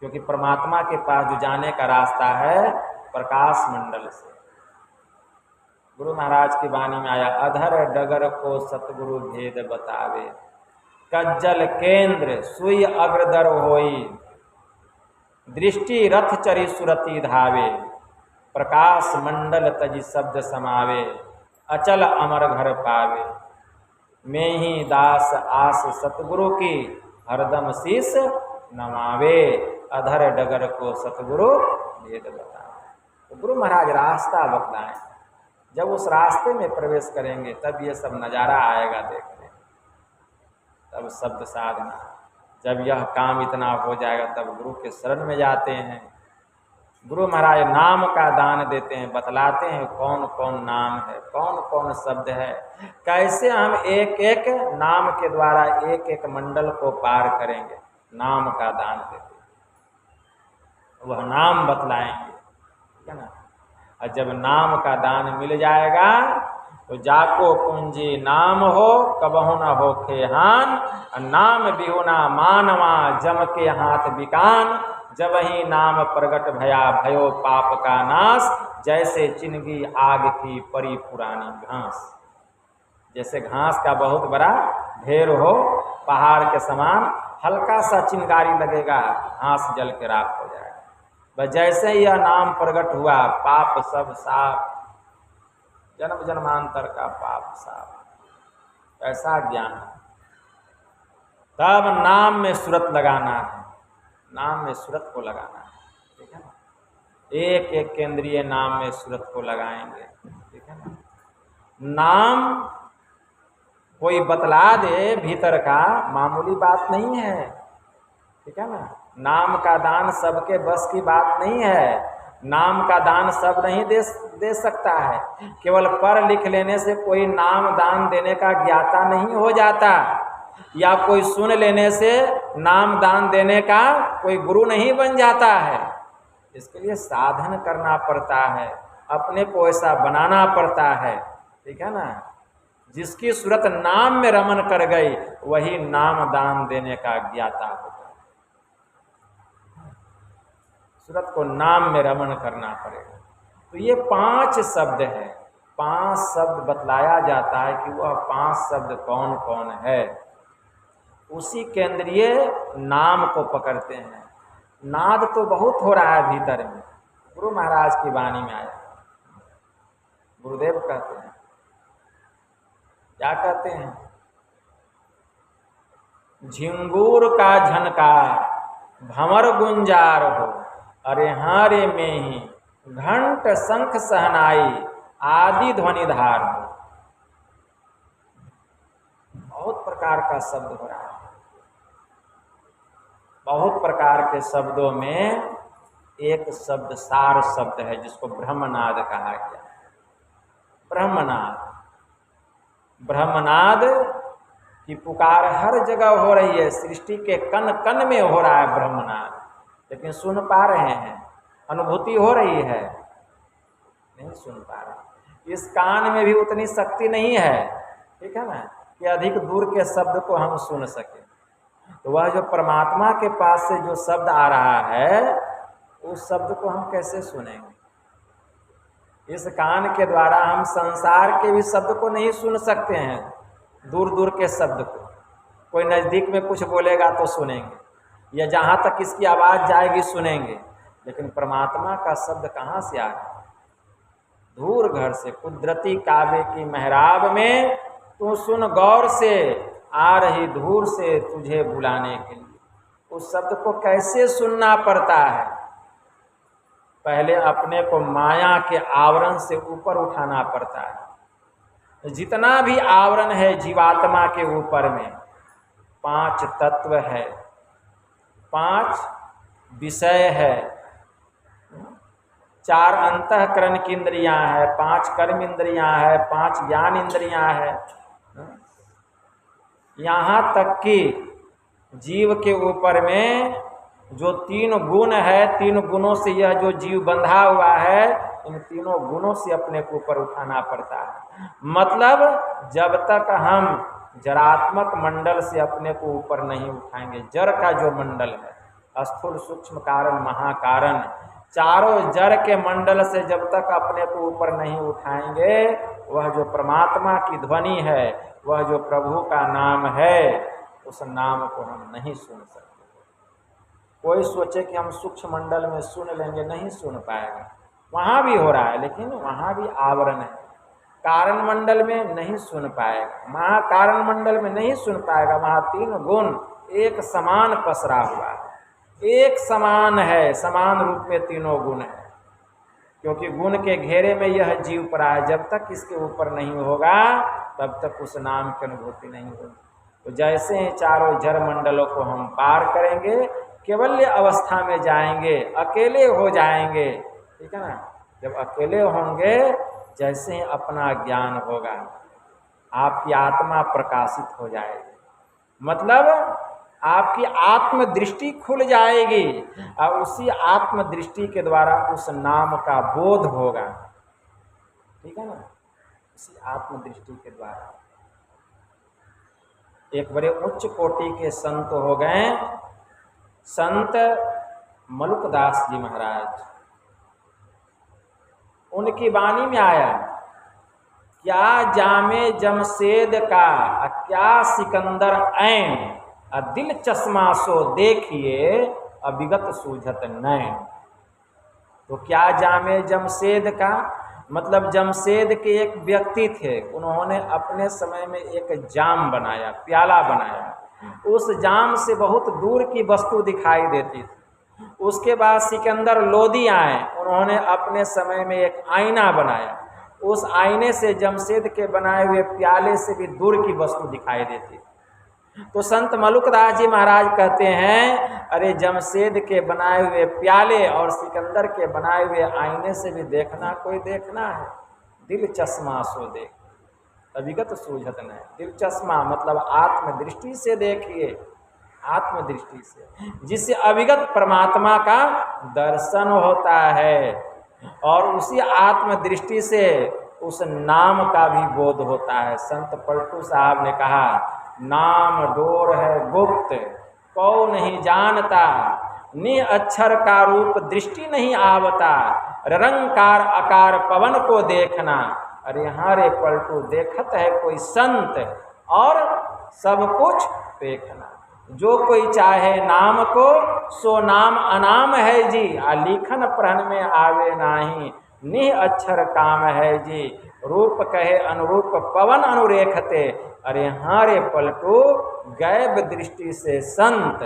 क्योंकि परमात्मा के पास जो जाने का रास्ता है प्रकाश मंडल से। गुरु महाराज की वाणी में आया, अधर डगर को सतगुरु भेद बतावे, कज्जल केंद्र सुई अग्रदर होई, दृष्टि रथ चरी सुरति धावे, प्रकाश मंडल तजी शब्द समावे, अचल अमर घर पावे, मैं ही दास आस सतगुरु की हरदम शीस नमावे, अधर डगर को सतगुरु भेद बतावे। तो गुरु महाराज रास्ता बतलाएं, जब उस रास्ते में प्रवेश करेंगे तब ये सब नज़ारा आएगा देखने, तब शब्द साधना। जब यह काम इतना हो जाएगा तब गुरु के शरण में जाते हैं। गुरु महाराज नाम का दान देते हैं, बतलाते हैं कौन कौन नाम है, कौन कौन शब्द है, कैसे हम एक एक नाम के द्वारा एक एक मंडल को पार करेंगे, नाम का दान देते हैं। वह नाम बतलाएंगे, ठीक है ना। और जब नाम का दान मिल जाएगा तो जाको पूंजी नाम हो कबहु न हो खेहान, नाम बिहुना मानवा जम के हाथ बिकान, जब ही नाम प्रगट भया भयो पाप का नाश, जैसे चिनगी आग की परी पुरानी घास। जैसे घास का बहुत बड़ा ढेर हो, पहाड़ के समान, हल्का सा चिंगारी लगेगा, घास जल के राख हो जाएगा। बस जैसे ही यह नाम प्रकट हुआ, पाप सब साफ, जन्म जन्मांतर का पाप साफ, ऐसा ज्ञान। तब नाम में सूरत लगाना है, नाम में सूरत को लगाना है, ठीक है ना। एक एक केंद्रीय नाम में सूरत को लगाएंगे, ठीक है ना। नाम कोई बतला दे भीतर का, मामूली बात नहीं है, ठीक है ना। नाम का दान सबके बस की बात नहीं है। नाम का दान सब नहीं दे सकता है। केवल पढ़ लिख लेने से कोई नाम दान देने का ज्ञाता नहीं हो जाता, या कोई सुन लेने से नाम दान देने का कोई गुरु नहीं बन जाता है। इसके लिए साधन करना पड़ता है, अपने को ऐसा बनाना पड़ता है, ठीक है ना। जिसकी सूरत नाम में रमन कर गई वही नाम दान देने का ज्ञाता होता है। सूरत को नाम में रमन करना पड़ेगा। तो ये 5 शब्द है, 5 शब्द बतलाया जाता है कि वह 5 शब्द कौन कौन है। उसी केंद्रीय नाम को पकड़ते हैं। नाद तो बहुत हो रहा है भीतर में, गुरु महाराज की वाणी में आया, गुरुदेव कहते हैं, क्या कहते हैं, झिंगूर का झनकार भंवर गुंजार हो, अरे हाँ रे में ही घंट शंख सहनाई आदि ध्वनिधार हो। बहुत प्रकार का शब्द हो रहा है। बहुत प्रकार के शब्दों में एक शब्द सार शब्द है जिसको ब्रह्मनाद कहा गया। ब्रह्मनाद, ब्रह्मनाद की पुकार हर जगह हो रही है, सृष्टि के कण कण में हो रहा है ब्रह्मनाद, लेकिन सुन पा रहे हैं, अनुभूति हो रही है, नहीं सुन पा रहे। इस कान में भी उतनी शक्ति नहीं है, ठीक है ना, कि अधिक दूर के शब्द को हम सुन सके। तो वह जो परमात्मा के पास से जो शब्द आ रहा है उस शब्द को हम कैसे सुनेंगे। इस कान के द्वारा हम संसार के भी शब्द को नहीं सुन सकते हैं, दूर दूर के शब्द को। कोई नज़दीक में कुछ बोलेगा तो सुनेंगे, या जहाँ तक इसकी आवाज़ जाएगी सुनेंगे, लेकिन परमात्मा का शब्द कहाँ से आ रहा है? दूर घर से, कुदरती काबे की मेहराब में तू सुन गौर से, आ रही दूर से तुझे बुलाने के लिए। उस शब्द को कैसे सुनना पड़ता है? पहले अपने को माया के आवरण से ऊपर उठाना पड़ता है। जितना भी आवरण है जीवात्मा के ऊपर में, 5 तत्व है, 5 विषय है, 4 अंतःकरण की इंद्रियां है, 5 कर्म इंद्रियां है, 5 ज्ञान इंद्रियां है। यहाँ तक कि जीव के ऊपर में जो 3 गुण है, 3 गुणों से यह जो जीव बंधा हुआ है, इन तीनों गुणों से अपने को ऊपर उठाना पड़ता है। मतलब जब तक हम जरात्मक मंडल से अपने को ऊपर नहीं उठाएंगे, जड़ का जो मंडल है, स्थूल सूक्ष्म कारण महाकारण, चारों जड़ के मंडल से जब तक अपने को ऊपर नहीं उठाएंगे, वह जो परमात्मा की ध्वनि है, वह जो प्रभु का नाम है, उस नाम को हम नहीं सुन सकते। कोई सोचे कि हम सूक्ष्म मंडल में सुन लेंगे, नहीं सुन पाएगा। वहाँ भी हो रहा है, लेकिन वहाँ भी आवरण है। कारण मंडल में नहीं सुन पाएगा, महाकारण मंडल में नहीं सुन पाएगा। वहाँ 3 गुण एक समान पसरा हुआ है, एक समान है, समान रूप में तीनों गुण है। क्योंकि गुण के घेरे में यह जीव पड़ा है, जब तक इसके ऊपर नहीं होगा तब तक उस नाम की अनुभूति नहीं होगी। तो जैसे ही चारों जड़ मंडलों को हम पार करेंगे, केवल्य अवस्था में जाएंगे, अकेले हो जाएंगे, ठीक है ना। जब अकेले होंगे, जैसे ही अपना ज्ञान होगा, आपकी आत्मा प्रकाशित हो जाएगी। मतलब आपकी आत्मदृष्टि खुल जाएगी और उसी आत्मदृष्टि के द्वारा उस नाम का बोध होगा। ठीक है ना, उसी आत्मदृष्टि के द्वारा। एक बड़े उच्च कोटि के संत हो गए संत मलुकदास जी महाराज। उनकी वाणी में आया, क्या जामे जमशेद का क्या सिकंदर ऐन, दिल चश्मा सो देखिए अविगत सूझत नैन। तो क्या जामे जमशेद का मतलब जमशेद के एक व्यक्ति थे, उन्होंने अपने समय में एक जाम बनाया, प्याला बनाया। उस जाम से बहुत दूर की वस्तु दिखाई देती थी। उसके बाद सिकंदर लोदी आए, उन्होंने अपने समय में एक आईना बनाया। उस आईने से जमशेद के बनाए हुए प्याले से भी दूर की वस्तु दिखाई देती। तो संत मलुकदास जी महाराज कहते हैं, अरे जमशेद के बनाए हुए प्याले और सिकंदर के बनाए हुए आईने से भी देखना कोई देखना है। दिल चश्मा सो देख अविगत सूझत नहीं। दिल चश्मा मतलब आत्मदृष्टि से देखिए, आत्मदृष्टि से, जिससे अविगत परमात्मा का दर्शन होता है और उसी आत्मदृष्टि से उस नाम का भी बोध होता है। संत पलटू साहब ने कहा, नाम डोर है गुप्त कौ नहीं जानता, नि अक्षर का रूप दृष्टि नहीं आवता, रंकार आकार पवन को देखना। अरे हाँ रे पलटू, देखत है कोई संत और सब कुछ देखना। जो कोई चाहे नाम को सो नाम अनाम है जी, लिखन प्रण में आवे नाही, निह अक्षर काम है जी, रूप कहे अनुरूप पवन अनुरेखते। अरे हाँ रे पलटू, गैब दृष्टि से संत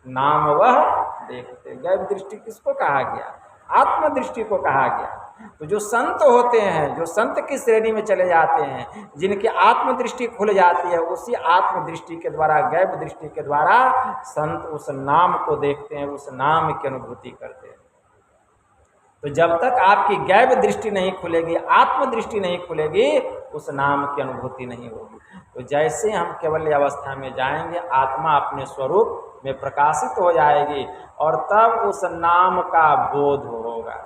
नाम वह देखते। गैब दृष्टि किसको कहा गया? आत्मदृष्टि को कहा गया। तो जो संत होते हैं, जो संत की श्रेणी में चले जाते हैं, जिनकी आत्मदृष्टि खुल जाती है, उसी आत्मदृष्टि के द्वारा, गैब दृष्टि के द्वारा संत उस नाम को देखते हैं, उस नाम की अनुभूति करते हैं। तो जब तक आपकी गैब दृष्टि नहीं खुलेगी, आत्मदृष्टि नहीं खुलेगी, उस नाम की अनुभूति नहीं होगी। तो जैसे हम केवल अवस्था में जाएंगे, आत्मा अपने स्वरूप में प्रकाशित हो जाएगी और तब उस नाम का बोध होगा,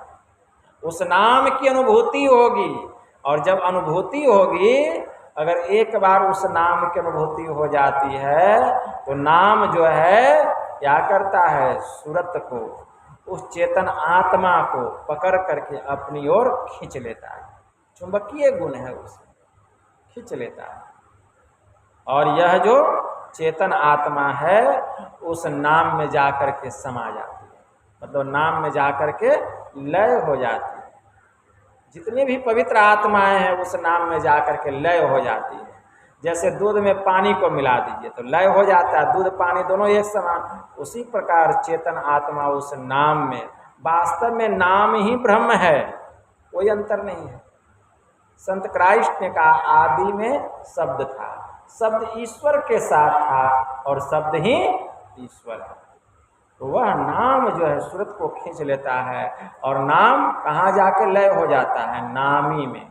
उस नाम की अनुभूति होगी। और जब अनुभूति होगी, अगर एक बार उस नाम की अनुभूति हो जाती है तो नाम जो है क्या करता है, सूरत को, उस चेतन आत्मा को पकड़ करके अपनी ओर खींच लेता है। चुंबकीय गुण है, उसमें खींच लेता है। और यह जो चेतन आत्मा है उस नाम में जाकर के समा जाती है, मतलब नाम में जाकर के लय हो जाती है। जितनी भी पवित्र आत्माएं हैं उस नाम में जाकर के लय हो जाती है। जैसे दूध में पानी को मिला दीजिए तो लय हो जाता है, दूध पानी दोनों एक समान। उसी प्रकार चेतन आत्मा उस नाम में, वास्तव में नाम ही ब्रह्म है, कोई अंतर नहीं है। संत क्राइस्ट ने कहा, आदि में शब्द था, शब्द ईश्वर के साथ था और शब्द ही ईश्वर है। तो वह नाम जो है सूरत को खींच लेता है और नाम कहाँ जाके लय हो जाता है, नामी में,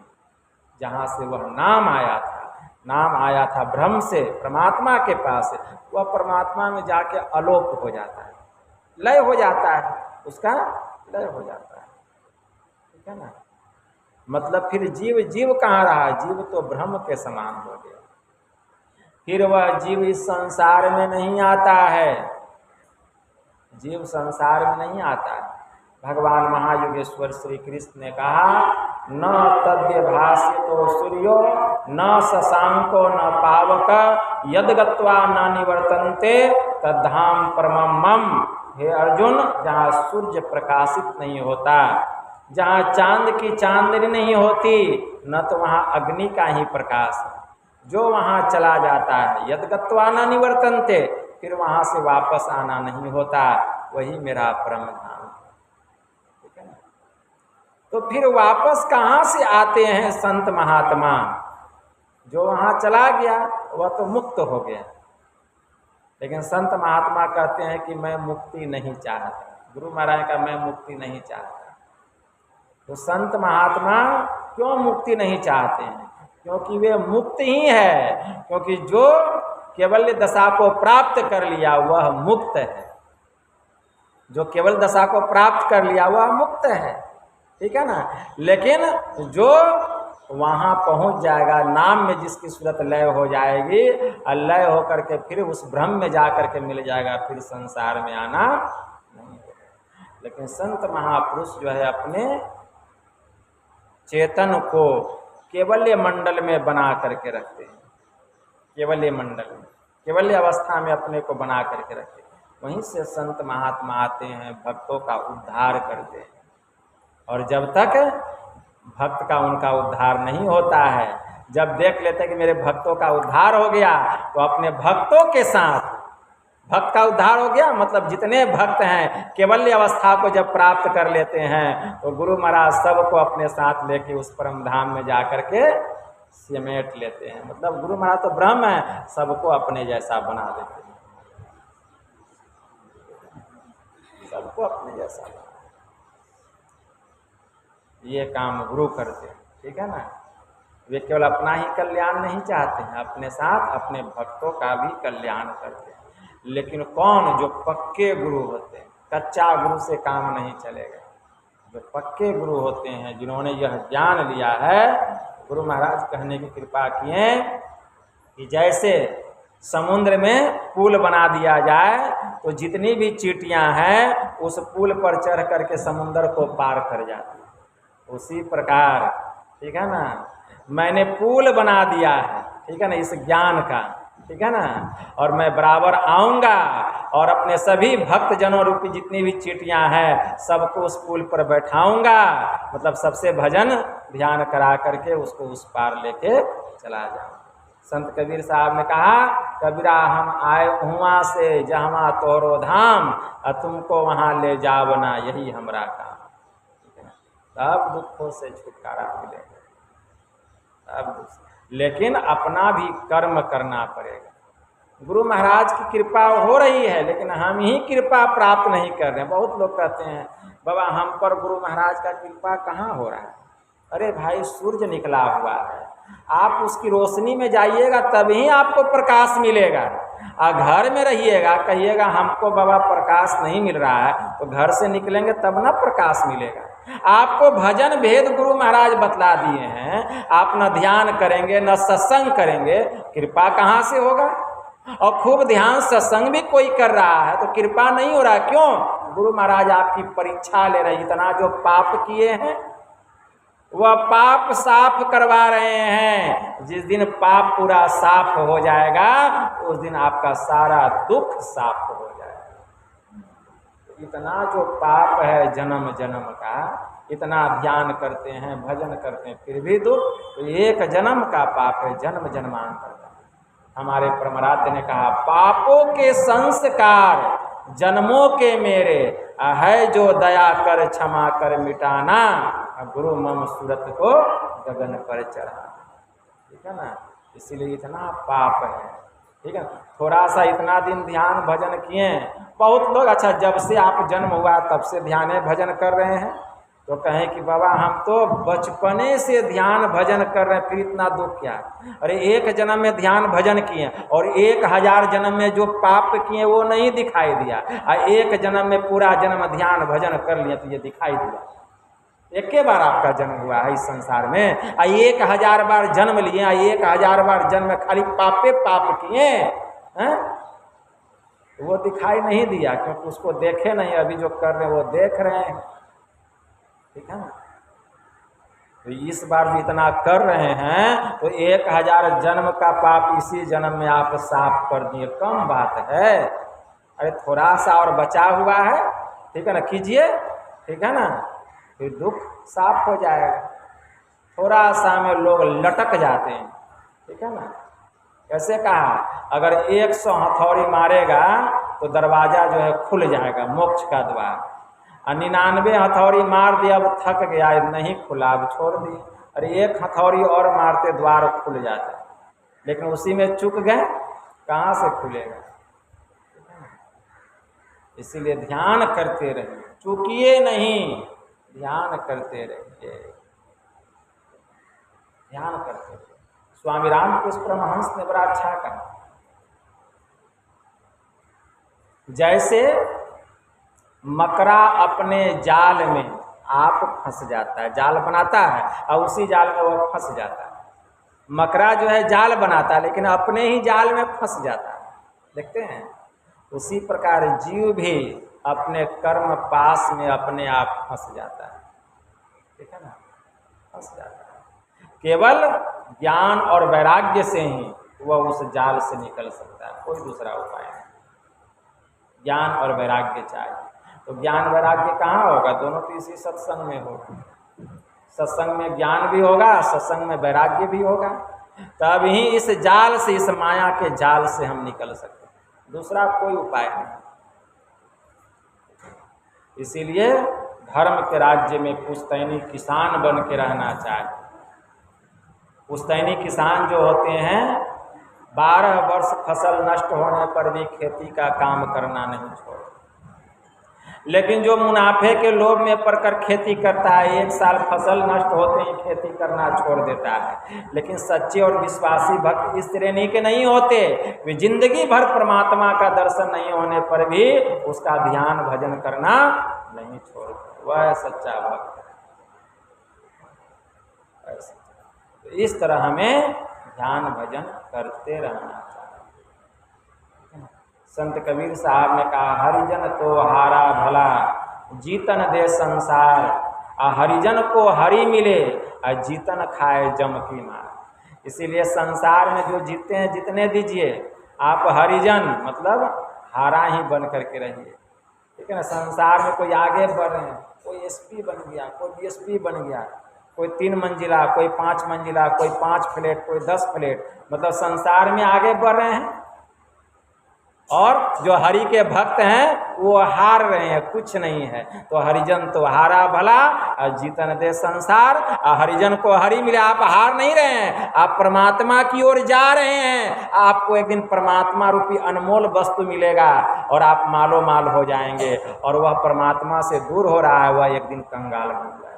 जहाँ से वह नाम आया था। नाम आया था ब्रह्म से, परमात्मा के पास से, वह परमात्मा में जाके अलोप हो जाता है, लय हो जाता है, उसका लय हो जाता है। ठीक है ना, मतलब फिर जीव जीव कहाँ रहा, जीव तो ब्रह्म के समान हो गया। फिर वह जीव इस संसार में नहीं आता है, जीव संसार में नहीं आता है। भगवान महायोगेश्वर श्री कृष्ण ने कहा, न तद्य भास्यतो सूर्यो न शशांको न पावक यद गत्वा न निवर्तन्ते तद्धाम परमं मम। हे अर्जुन, जहाँ सूर्य प्रकाशित नहीं होता, जहाँ चांद की चांदनी नहीं होती, न तो वहाँ अग्नि का ही प्रकाश है। जो वहाँ चला जाता है, यद गत्वा न निवर्तन्ते, फिर वहाँ से वापस आना नहीं होता, वही मेरा परम धाम। ठीक है ना, तो फिर वापस कहाँ से आते हैं संत महात्मा? जो वहाँ चला गया वह तो मुक्त हो गया, लेकिन संत महात्मा कहते हैं कि मैं मुक्ति नहीं चाहता। गुरु महाराज का मैं मुक्ति नहीं चाहता। तो संत महात्मा क्यों मुक्ति नहीं चाहते हैं? क्योंकि वे मुक्त ही है। क्योंकि जो केवल्य दशा को प्राप्त कर लिया वह मुक्त है। जो केवल दशा को प्राप्त कर लिया वह मुक्त है, ठीक है ना। लेकिन जो वहाँ पहुँच जाएगा, नाम में जिसकी सूरत लय हो जाएगी, लय होकर के फिर उस ब्रह्म में जा कर के मिल जाएगा, फिर संसार में आना नहीं होगा। लेकिन संत महापुरुष जो है अपने चेतन को केवल्य मंडल में बना करके रखते हैं, केवल्य मंडल में, केवल्य अवस्था में अपने को बना करके रखते हैं। वहीं से संत महात्मा आते हैं, भक्तों का उद्धार करते हैं। और जब तक भक्त का उनका उद्धार नहीं होता है, जब देख लेते हैं कि मेरे भक्तों का उद्धार हो गया, तो अपने भक्तों के साथ, भक्त का उद्धार हो गया मतलब जितने भक्त हैं केवल्य अवस्था को जब प्राप्त कर लेते हैं, तो गुरु महाराज सबको अपने साथ लेके उस परम धाम में जा करके समेट लेते हैं। मतलब गुरु महाराज तो ब्रह्म है, सबको अपने जैसा बना देते हैं, सबको अपने जैसा। ये काम गुरु करते हैं, ठीक है ना। वे केवल अपना ही कल्याण नहीं चाहते हैं, अपने साथ अपने भक्तों का भी कल्याण करते हैं। लेकिन कौन? जो पक्के गुरु होते हैं। कच्चा गुरु से काम नहीं चलेगा। जो पक्के गुरु होते हैं, जिन्होंने यह ज्ञान लिया है, गुरु महाराज कहने की कृपा किए कि जैसे समुद्र में पुल बना दिया जाए तो जितनी भी चींटियां हैं उस पुल पर चढ़ करके समुद्र को पार कर जाती है, उसी प्रकार, ठीक है ना, मैंने पुल बना दिया है, ठीक है ना, इस ज्ञान का, ठीक है ना। और मैं बराबर आऊँगा और अपने सभी भक्त जनों रूपी जितनी भी चींटियां हैं सबको उस पुल पर बैठाऊंगा, मतलब सबसे भजन ध्यान करा करके उसको उस पार लेके चला जाऊँ। संत कबीर साहब ने कहा, कबीरा हम आए हुआ से जहाँ तोरो धाम, तुमको वहाँ ले जावना यही हमरा काम, ठीक है ना। तब दुखों से छुटकारा मिलेगा, तब। लेकिन अपना भी कर्म करना पड़ेगा। गुरु महाराज की कृपा हो रही है, लेकिन हम ही कृपा प्राप्त नहीं कर रहे हैं। बहुत लोग कहते हैं बाबा हम पर गुरु महाराज का कृपा कहाँ हो रहा है। अरे भाई, सूरज निकला हुआ है, आप उसकी रोशनी में जाइएगा तभी आपको प्रकाश मिलेगा। घर में रहिएगा, कहिएगा हमको बाबा प्रकाश नहीं मिल रहा है, तो घर से निकलेंगे तब ना प्रकाश मिलेगा। आपको भजन भेद गुरु महाराज बतला दिए हैं, आप न ध्यान करेंगे न सत्संग करेंगे, कृपा कहाँ से होगा। और खूब ध्यान सत्संग भी कोई कर रहा है तो कृपा नहीं हो रहा। क्यों? गुरु महाराज आपकी परीक्षा ले रहे हैं। इतना जो पाप किए हैं वह पाप साफ करवा रहे हैं। जिस दिन पाप पूरा साफ हो जाएगा उस दिन आपका सारा दुख साफ हो जाएगा। इतना जो पाप है जन्म जन्म का, इतना ध्यान करते हैं, भजन करते हैं, फिर भी दुख, तो एक जन्म का पाप है, जन्म जन्मांतर का। हमारे परमराध्य ने कहा, पापों के संस्कार जन्मों के मेरे, है जो दया कर क्षमा कर मिटाना, गुरु मम सूरत को गगन पर चढ़ा, ठीक है ना। इसीलिए इतना पाप है, ठीक है। थोड़ा सा इतना दिन ध्यान भजन किए, बहुत लोग अच्छा जब से आप जन्म हुआ तब से ध्यान भजन कर रहे हैं, तो कहें कि बाबा हम तो बचपने से ध्यान भजन कर रहे हैं, फिर इतना दुख क्या। अरे एक जन्म में ध्यान भजन किए और 1000 जन्म में जो पाप किए वो नहीं दिखाई दिया, और एक जन्म में पूरा जन्म ध्यान भजन कर लिया तो ये दिखाई दिया। एक बार आपका जन्म हुआ है इस संसार में, 1000 बार जन्म लिए, 1000 बार जन्म खाली पापे पाप किए हैं, वो दिखाई नहीं दिया क्योंकि उसको देखे नहीं। अभी जो कर रहे हैं वो देख रहे हैं, ठीक है ना। तो इस बार भी इतना कर रहे हैं तो 1000 जन्म का पाप इसी जन्म में आप साफ कर दिए, कम बात है। अरे थोड़ा सा और बचा हुआ है, ठीक है ना, कीजिए, ठीक है ना, फिर दुख साफ हो जाएगा। थोड़ा सा में लोग लटक जाते हैं, ठीक है ना। कैसे कहा, अगर 100 हथौड़ी मारेगा तो दरवाजा जो है खुल जाएगा, मोक्ष का द्वार। 99 हथौड़ी मार दिया, अब थक गया, नहीं खुला, अब छोड़ दी। अरे 1 हथौड़ी और मारते द्वार खुल जाता, लेकिन उसी में चूक गए, कहाँ से खुलेगा। इसीलिए ध्यान करते रहिए, चूकिए नहीं, ध्यान करते रहिए, ध्यान करते रहिए। स्वामी रामकृष्ण परमहंस ने बड़ा अच्छा कहा, जैसे मकरा अपने जाल में आप फंस जाता है, जाल बनाता है और उसी जाल में वह फंस जाता है। मकरा जो है जाल बनाता है लेकिन अपने ही जाल में फंस जाता है, देखते हैं। उसी प्रकार जीव भी अपने कर्म पास में अपने आप फंस जाता है, ठीक है ना, फंस जाता है। केवल ज्ञान और वैराग्य से ही वह उस जाल से निकल सकता है, कोई दूसरा उपाय नहीं। ज्ञान और वैराग्य चाहिए। तो ज्ञान वैराग्य कहाँ होगा? दोनों तो इसी सत्संग में होगा। सत्संग में ज्ञान भी होगा, सत्संग में वैराग्य भी होगा, तब ही इस जाल से, इस माया के जाल से हम निकल सकते हैं, दूसरा कोई उपाय नहीं। इसीलिए धर्म के राज्य में पुश्तैनी किसान बन के रहना चाहिए। पुश्तैनी किसान जो होते हैं 12 वर्ष फसल नष्ट होने पर भी खेती का काम करना नहीं छोड़ते, लेकिन जो मुनाफे के लोभ में पड़कर खेती करता है 1 साल फसल नष्ट होते ही खेती करना छोड़ देता है। लेकिन सच्चे और विश्वासी भक्त इस श्रेणी के नहीं होते, वे जिंदगी भर परमात्मा का दर्शन नहीं होने पर भी उसका ध्यान भजन करना नहीं छोड़ते, वह सच्चा भक्त है। तो इस तरह हमें ध्यान भजन करते रहना चाहिए। संत कबीर साहब ने कहा, हरिजन तो हारा भला जीतन दे संसार, हरिजन को हरि मिले और जीतन खाए जम की मार। इसीलिए संसार में जो जीतते हैं जितने दीजिए, आप हरिजन मतलब हारा ही बन करके रहिए, ठीक है ना। संसार में कोई आगे बढ़ रहे हैं, कोई एसपी बन गया, कोई डीएसपी बन गया, कोई 3 मंजिला, कोई 5 मंजिला, कोई 5 फ्लैट, कोई 10 फ्लैट, मतलब संसार में आगे बढ़ रहे हैं। और जो हरि के भक्त हैं वो हार रहे हैं, कुछ नहीं है। तो हरिजन तो हारा भला और जीतन दे संसार, और हरिजन को हरि मिले। आप हार नहीं रहे हैं, आप परमात्मा की ओर जा रहे हैं। आपको एक दिन परमात्मा रूपी अनमोल वस्तु मिलेगा और आप मालो माल हो जाएंगे, और वह परमात्मा से दूर हो रहा है, वह एक दिन कंगाल बन जाएगा।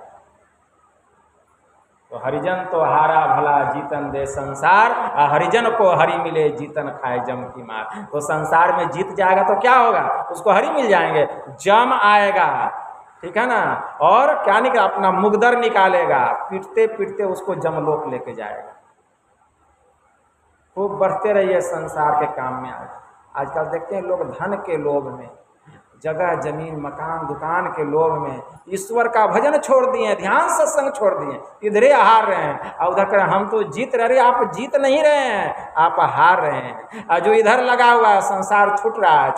तो हरिजन तो हारा भला जीतन दे संसार, हरिजन को हरि मिले जीतन खाए जम की मार। तो संसार में जीत जाएगा तो क्या होगा? उसको हरि मिल जाएंगे, जम आएगा, ठीक है ना। और क्या निकला? अपना मुगदर निकालेगा, पीटते पीटते उसको जमलोक लेके जाएगा। खूब बढ़ते रहिए संसार के काम में। आजकल देखते हैं लोग धन के लोभ में, जगह जमीन मकान दुकान के लोभ में ईश्वर का भजन छोड़ दिए, ध्यान सत्संग छोड़ दिए, इधरे हार रहे हैं। और उधर कर हम तो जीत रहे, आप जीत नहीं रहे हैं, आप हार रहे हैं। और जो इधर लगा हुआ है संसार छूट रहा है,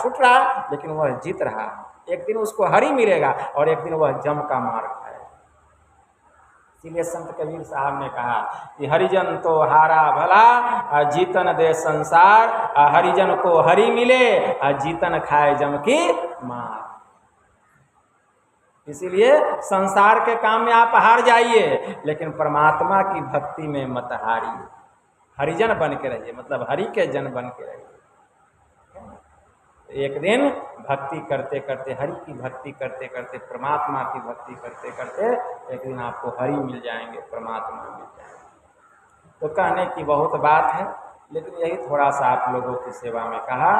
लेकिन वह जीत रहा है। एक दिन उसको हरि मिलेगा और एक दिन वह जम का मार खाएगा। इसीलिए संत कबीर साहब ने कहा कि हरिजन तो हारा भला जीतन दे संसार, हरिजन को हरि मिले जीतन खाए जम की मार। इसीलिए संसार के काम में आप हार जाइए, लेकिन परमात्मा की भक्ति में मत हारिए। हरिजन बन के रहिए, मतलब हरि के जन बन के रहिए। एक दिन भक्ति करते करते, हरि की भक्ति करते करते, परमात्मा की भक्ति करते करते एक दिन आपको हरि मिल जाएंगे, परमात्मा मिल जाएंगे। तो कहने की बहुत बात है, लेकिन यही थोड़ा सा आप लोगों की सेवा में कहा।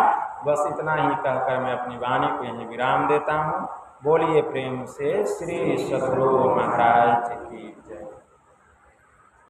बस इतना ही कहकर मैं अपनी वाणी को यहीं विराम देता हूँ। बोलिए प्रेम से श्री सद्गुरु महाराज की।